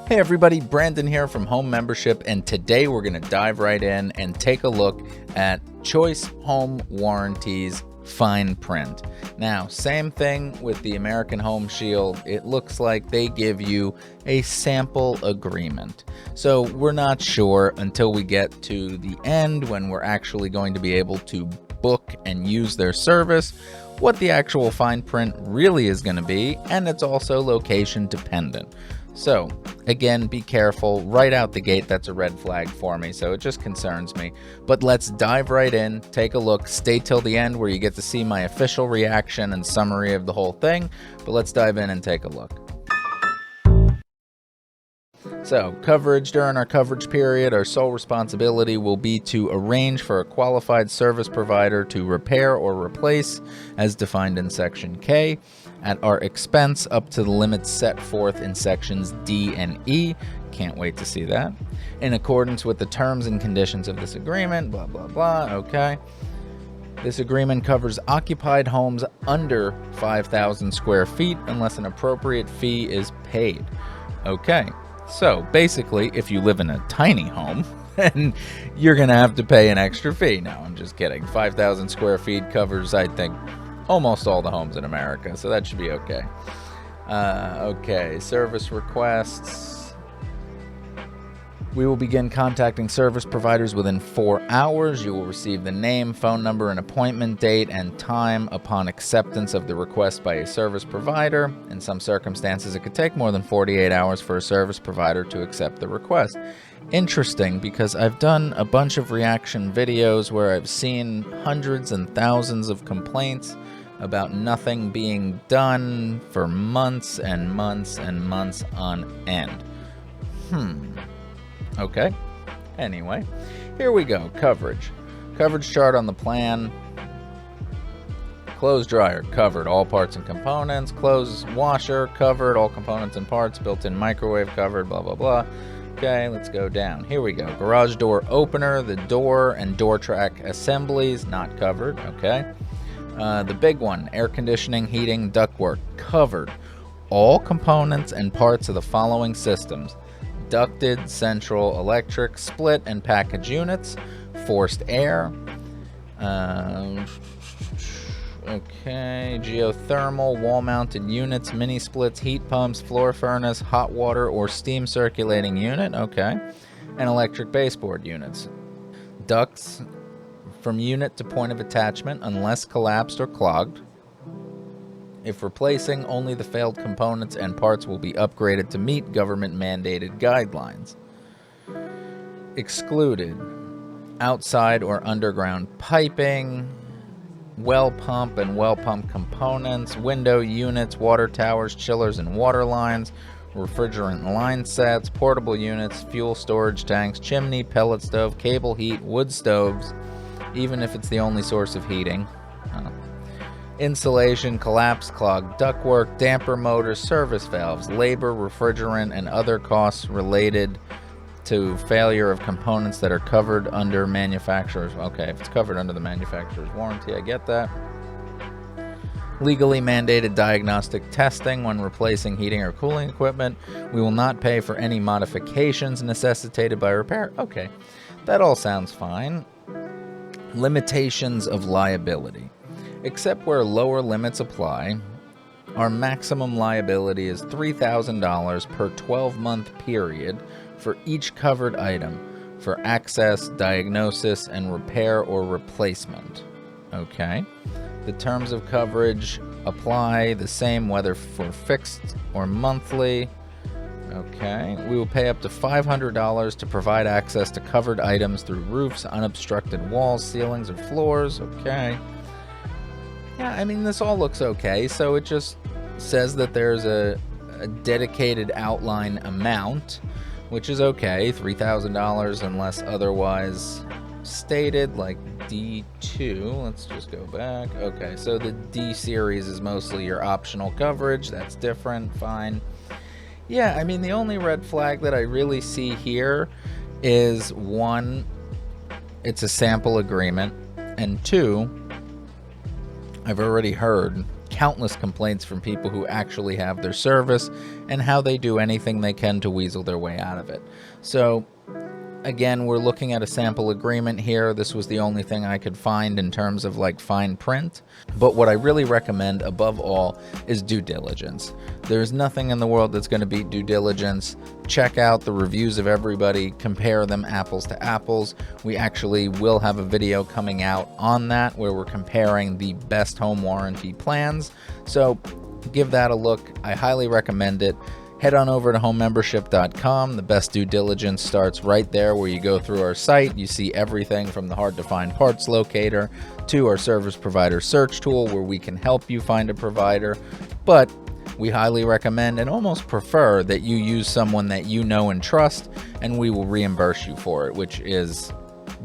Hey everybody, Brandon here from Home Membership, and today we're going to dive right in and take a look at Choice Home Warranties fine print. Now, same thing with the American Home Shield. It looks like they give you a sample agreement. So we're not sure until we get to the end when we're actually going to be able to book and use their service what the actual fine print really is going to be, and it's also location dependent. So, again, be careful. Right out the gate, that's a red flag for me, so it just concerns me. But let's dive right in, take a look, stay till the end where you get to see my official reaction and summary of the whole thing. But let's dive in and take a look. So, coverage during our coverage period, our sole responsibility will be to arrange for a qualified service provider to repair or replace, as defined in Section K, at our expense up to the limits set forth in Sections D and E. Can't wait to see that. In accordance with the terms and conditions of this agreement, blah, blah, blah, okay. This agreement covers occupied homes under 5,000 square feet unless an appropriate fee is paid. Okay. So basically, if you live in a tiny home, then you're going to have to pay an extra fee. No, I'm just kidding. 5,000 square feet covers, I think, almost all the homes in America, so that should be okay. Okay, service requests. We will begin contacting service providers within 4 hours. You will receive the name, phone number, and appointment date and time upon acceptance of the request by a service provider. In some circumstances, it could take more than 48 hours for a service provider to accept the request. Interesting, because I've done a bunch of reaction videos where I've seen hundreds and thousands of complaints about nothing being done for months and months and months on end. Okay. Anyway, here we go. Coverage. Coverage chart on the plan. Clothes dryer, covered. All parts and components. Clothes washer, covered. All components and parts. Built-in microwave, covered. Blah, blah, blah. Okay, let's go down. Here we go. Garage door opener, the door and door track assemblies, not covered. Okay. The big one, air conditioning, heating, ductwork, covered. All components and parts of the following systems: ducted, central, electric, split and package units, forced air, okay, geothermal, wall-mounted units, mini splits, heat pumps, floor furnace, hot water or steam circulating unit, okay, and electric baseboard units. Ducts from unit to point of attachment unless collapsed or clogged. If replacing, only the failed components and parts will be upgraded to meet government-mandated guidelines. Excluded: outside or underground piping, well pump and well pump components, window units, water towers, chillers and water lines, refrigerant line sets, portable units, fuel storage tanks, chimney, pellet stove, cable heat, wood stoves, even if it's the only source of heating. Insulation, collapsed, clogged ductwork, damper motors, service valves, labor, refrigerant, and other costs related to failure of components that are covered under manufacturer's. Okay, if it's covered under the manufacturer's warranty, I get that. Legally mandated diagnostic testing when replacing heating or cooling equipment. We will not pay for any modifications necessitated by repair. Okay, that all sounds fine. Limitations of liability. Except where lower limits apply, our maximum liability is $3,000 per 12-month period for each covered item for access, diagnosis, and repair or replacement. Okay. The terms of coverage apply the same whether for fixed or monthly. Okay. We will pay up to $500 to provide access to covered items through roofs, unobstructed walls, ceilings, or floors. Okay. Yeah, I mean, this all looks okay. So it just says that there's a dedicated outline amount, which is okay, $3,000 unless otherwise stated, like D2. Let's just go back. Okay, so the D series is mostly your optional coverage. That's different, fine. Yeah, I mean, the only red flag that I really see here is, one, it's a sample agreement, and two, I've already heard countless complaints from people who actually have their service and how they do anything they can to weasel their way out of it. So again, we're looking at a sample agreement here. This was the only thing I could find in terms of like fine print. But what I really recommend above all is due diligence. There's nothing in the world that's going to beat due diligence. Check out the reviews of everybody, compare them apples to apples. We actually will have a video coming out on that where we're comparing the best home warranty plans. So give that a look. I highly recommend it. Head on over to homemembership.com. The best due diligence starts right there where you go through our site. You see everything from the hard to find parts locator to our service provider search tool where we can help you find a provider. But we highly recommend and almost prefer that you use someone that you know and trust, and we will reimburse you for it, which is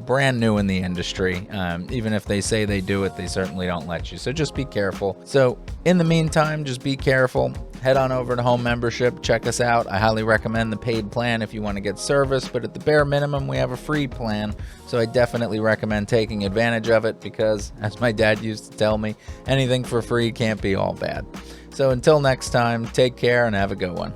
brand new in the industry. Even if they say they do it, they certainly don't let you. So just be careful. So in the meantime, just be careful. Head on over to Home Membership. Check us out. I highly recommend the paid plan if you want to get service, but at the bare minimum, we have a free plan. So I definitely recommend taking advantage of it because, as my dad used to tell me, anything for free can't be all bad. So until next time, take care and have a good one.